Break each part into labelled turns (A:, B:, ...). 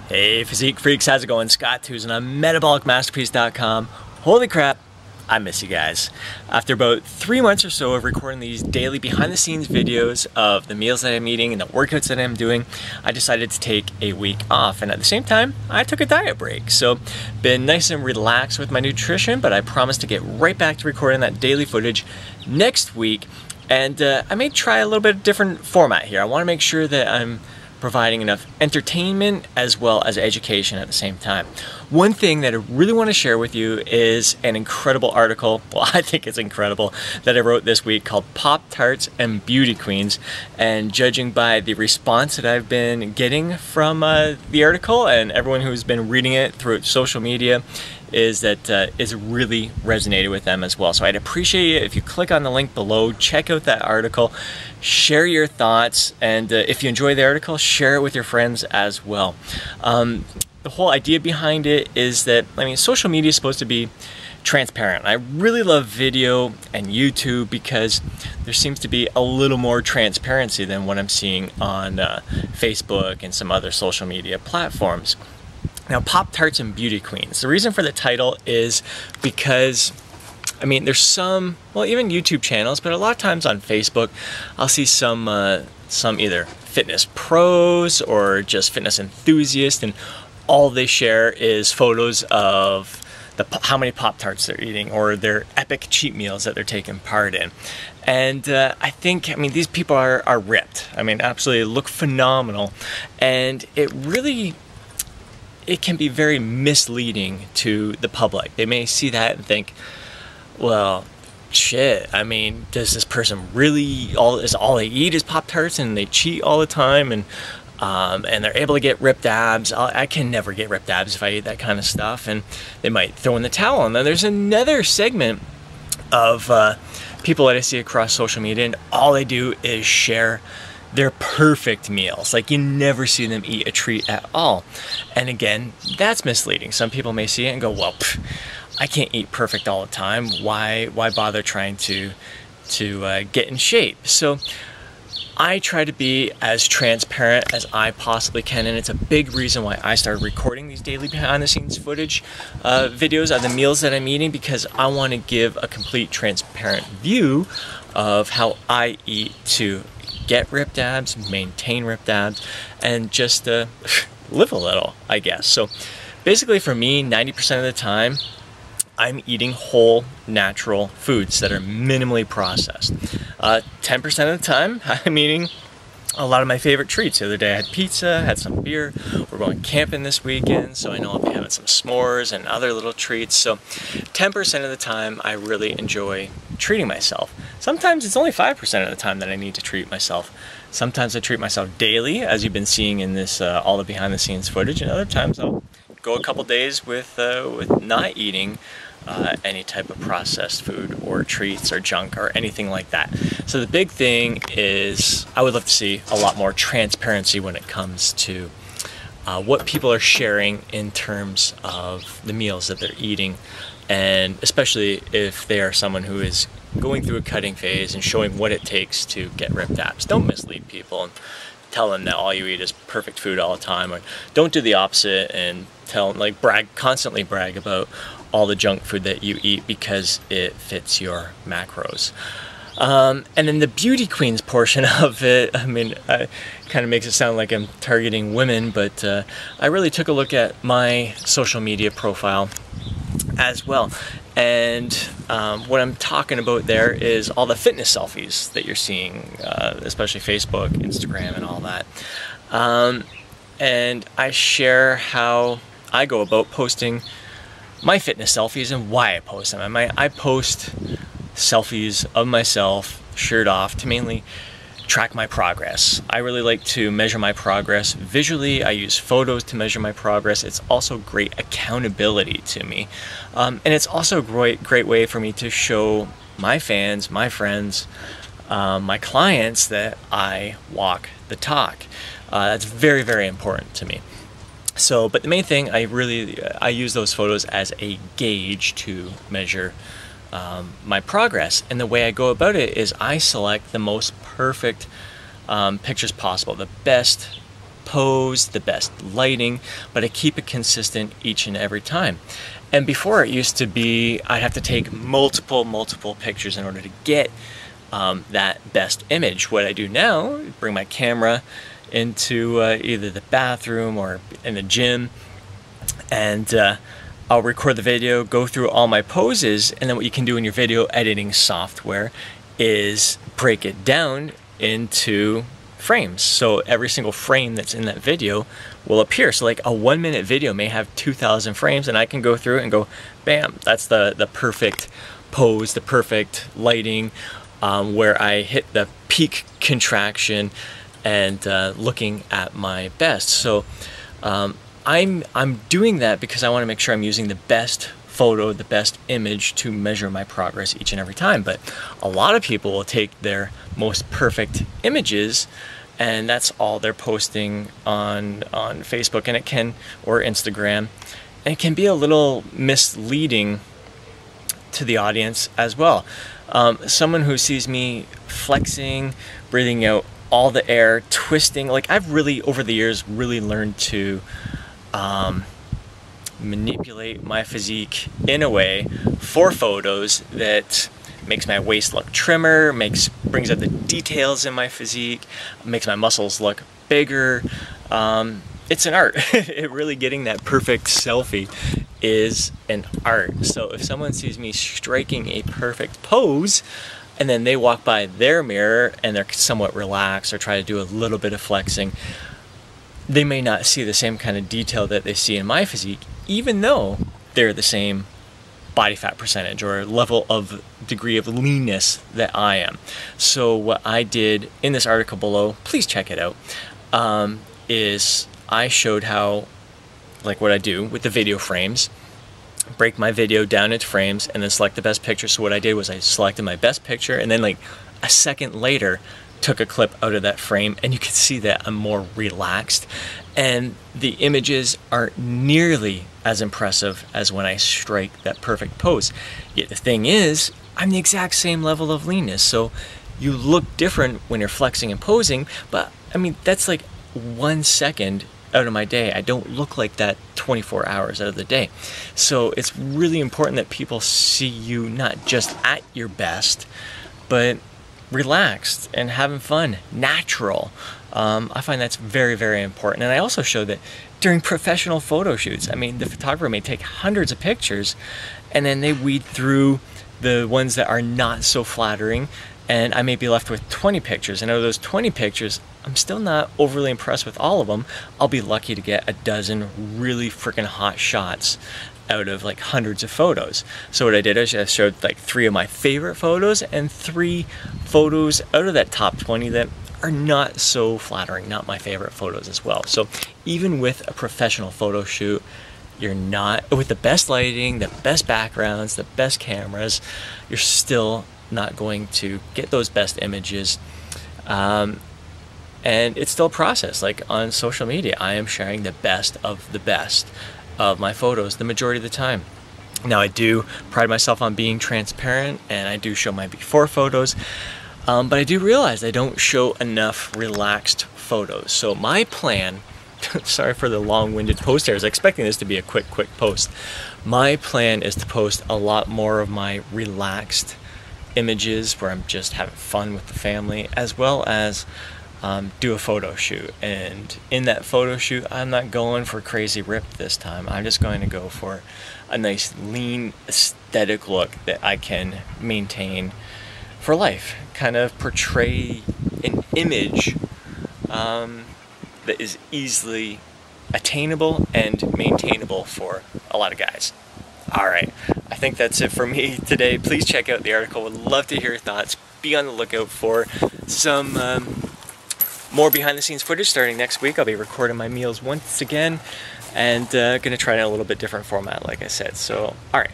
A: Hey Physique Freaks, how's it going? Scott Tucson on MetabolicMasterpiece.com. Holy crap, I miss you guys. After about 3 months or so of recording these daily behind the scenes videos of the meals that I'm eating and the workouts that I'm doing, I decided to take a week off, and at the same time I took a diet break. So been nice and relaxed with my nutrition, but I promise to get right back to recording that daily footage next week. And I may try a little bit different format here. I want to make sure that I'm providing enough entertainment as well as education at the same time. One thing that I really want to share with you is an incredible article, well I think it's incredible, that I wrote this week called Pop-Tarts and Beauty Queens. And judging by the response that I've been getting from the article and everyone who's been reading it through social media, is that it's really resonated with them as well. So I'd appreciate it if you click on the link below, check out that article, share your thoughts, and if you enjoy the article, share it with your friends as well. The whole idea behind it is that, social media is supposed to be transparent. I really love video and YouTube because there seems to be a little more transparency than what I'm seeing on Facebook and some other social media platforms. Now, Pop-Tarts and Beauty Queens. The reason for the title is because, there's some, even YouTube channels, but a lot of times on Facebook, I'll see some either fitness pros or just fitness enthusiasts, and all they share is photos of how many Pop-Tarts they're eating or their epic cheat meals that they're taking part in. And I think, these people are ripped. Absolutely look phenomenal. And it can be very misleading to the public. They may see that and think, well, shit, does this person really, all they eat is Pop-Tarts and they cheat all the time and they're able to get ripped abs? I can never get ripped abs if I eat that kind of stuff, and they might throw in the towel. And then there's another segment of people that I see across social media, and all they do is share their perfect meals. Like, you never see them eat a treat at all. And again, that's misleading. Some people may see it and go, well, I can't eat perfect all the time. Why bother trying to get in shape? So I try to be as transparent as I possibly can, and it's a big reason why I started recording these daily behind the scenes footage videos of the meals that I'm eating, because I want to give a complete transparent view of how I eat to get ripped abs, maintain ripped abs, and just live a little, I guess. So basically for me, 90% of the time, I'm eating whole, natural foods that are minimally processed. 10% of the time, I'm eating a lot of my favorite treats. The other day I had pizza, had some beer. We're going camping this weekend, so I know I'll be having some s'mores and other little treats. So 10% of the time, I really enjoy treating myself. Sometimes it's only 5% of the time that I need to treat myself. Sometimes I treat myself daily, as you've been seeing in this all the behind the scenes footage, and other times I'll go a couple days with not eating any type of processed food or treats or junk or anything like that. So the big thing is I would love to see a lot more transparency when it comes to what people are sharing in terms of the meals that they're eating, and especially if they are someone who is going through a cutting phase and showing what it takes to get ripped abs. Don't mislead people and tell them that all you eat is perfect food all the time, or don't do the opposite and constantly brag about all the junk food that you eat because it fits your macros. And then the beauty queens portion of it, it kind of makes it sound like I'm targeting women, but I really took a look at my social media profile as well. And what I'm talking about there is all the fitness selfies that you're seeing, especially Facebook, Instagram, and all that. And I share how I go about posting my fitness selfies and why I post them. I post selfies of myself, shirt off, to mainly track my progress. I really like to measure my progress visually. I use photos to measure my progress. It's also great accountability to me. And it's also a great way for me to show my fans, my friends, my clients that I walk the talk. That's very, very important to me. So, but the main thing, I use those photos as a gauge to measure my progress. And the way I go about it is I select the most perfect pictures possible, the best pose, the best lighting, but I keep it consistent each and every time. And before, it used to be I'd have to take multiple pictures in order to get that best image. What I do now, bring my camera into either the bathroom or in the gym, and I'll record the video, go through all my poses, and then what you can do in your video editing software is break it down into frames. So every single frame that's in that video will appear. So like a 1-minute video may have 2,000 frames, and I can go through it and go, bam, that's the perfect pose, the perfect lighting, where I hit the peak contraction and looking at my best. So I'm doing that because I want to make sure I'm using the best photo, the best image to measure my progress each and every time. But a lot of people will take their most perfect images and that's all they're posting on Facebook, and it can, or Instagram, and it can be a little misleading to the audience as well. Someone who sees me flexing, breathing out all the air, twisting, like I've really over the years really learned to manipulate my physique in a way for photos that makes my waist look trimmer, brings out the details in my physique, makes my muscles look bigger. It's an art. It really getting that perfect selfie is an art. So if someone sees me striking a perfect pose and then they walk by their mirror and they're somewhat relaxed or try to do a little bit of flexing, they may not see the same kind of detail that they see in my physique, even though they're the same body fat percentage or level of degree of leanness that I am. So what I did in this article below, please check it out, is I showed how, like what I do with the video frames, break my video down into frames and then select the best picture. So what I did was I selected my best picture and then like a second later took a clip out of that frame, and you can see that I'm more relaxed and the images aren't nearly as impressive as when I strike that perfect pose. Yet the thing is, I'm the exact same level of leanness, so you look different when you're flexing and posing, but I mean that's like 1 second out of my day. I don't look like that 24 hours out of the day. So it's really important that people see you not just at your best, but relaxed and having fun, natural. I find that's very, very important. And I also show that during professional photo shoots, I mean, the photographer may take hundreds of pictures and then they weed through the ones that are not so flattering, and I may be left with 20 pictures. And out of those 20 pictures, I'm still not overly impressed with all of them. I'll be lucky to get a dozen really freaking hot shots out of like hundreds of photos. So what I did is I showed like 3 of my favorite photos and 3 photos out of that top 20 that are not so flattering, not my favorite photos as well. So even with a professional photo shoot, you're not, with the best lighting, the best backgrounds, the best cameras, you're still not going to get those best images. And it's still a process. Like on social media, I am sharing the best of my photos the majority of the time. Now I do pride myself on being transparent and I do show my before photos, but I do realize I don't show enough relaxed photos. So my plan, sorry for the long-winded post here, I was expecting this to be a quick post. My plan is to post a lot more of my relaxed images where I'm just having fun with the family, as well as do a photo shoot. And in that photo shoot, I'm not going for crazy ripped this time. I'm just going to go for a nice lean aesthetic look that I can maintain for life. Kind of portray an image that is easily attainable and maintainable for a lot of guys. All right, I think that's it for me today. Please check out the article. Would love to hear your thoughts. Be on the lookout for some more behind the scenes footage starting next week. I'll be recording my meals once again and gonna try it in a little bit different format, like I said. So, all right,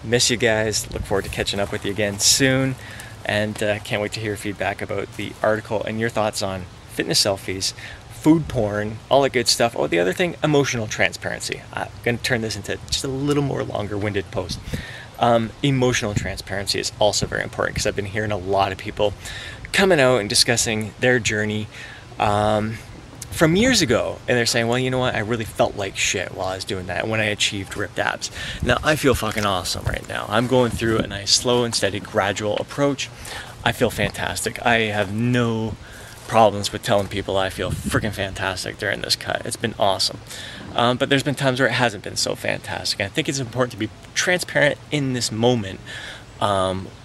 A: miss you guys. Look forward to catching up with you again soon, and can't wait to hear feedback about the article and your thoughts on fitness selfies, food porn, all that good stuff. Oh, the other thing, emotional transparency. I'm gonna turn this into just a little more longer-winded post. Emotional transparency is also very important because I've been hearing a lot of people coming out and discussing their journey from years ago, and they're saying, well, you know what, I really felt like shit while I was doing that when I achieved ripped abs. Now I feel fucking awesome right now. I'm going through a nice slow and steady gradual approach. I feel fantastic. I have no problems with telling people I feel freaking fantastic during this cut. It's been awesome. But there's been times where it hasn't been so fantastic. I think it's important to be transparent in this moment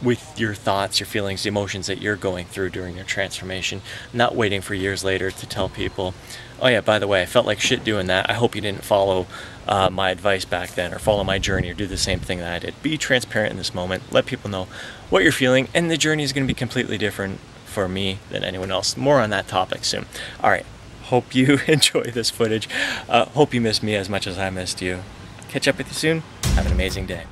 A: with your thoughts, your feelings, the emotions that you're going through during your transformation, not waiting for years later to tell people, oh yeah, by the way, I felt like shit doing that. I hope you didn't follow my advice back then, or follow my journey, or do the same thing that I did. Be transparent in this moment. Let people know what you're feeling, and the journey is going to be completely different for me than anyone else. More on that topic soon. All right. Hope you enjoy this footage. Hope you missed me as much as I missed you. Catch up with you soon. Have an amazing day.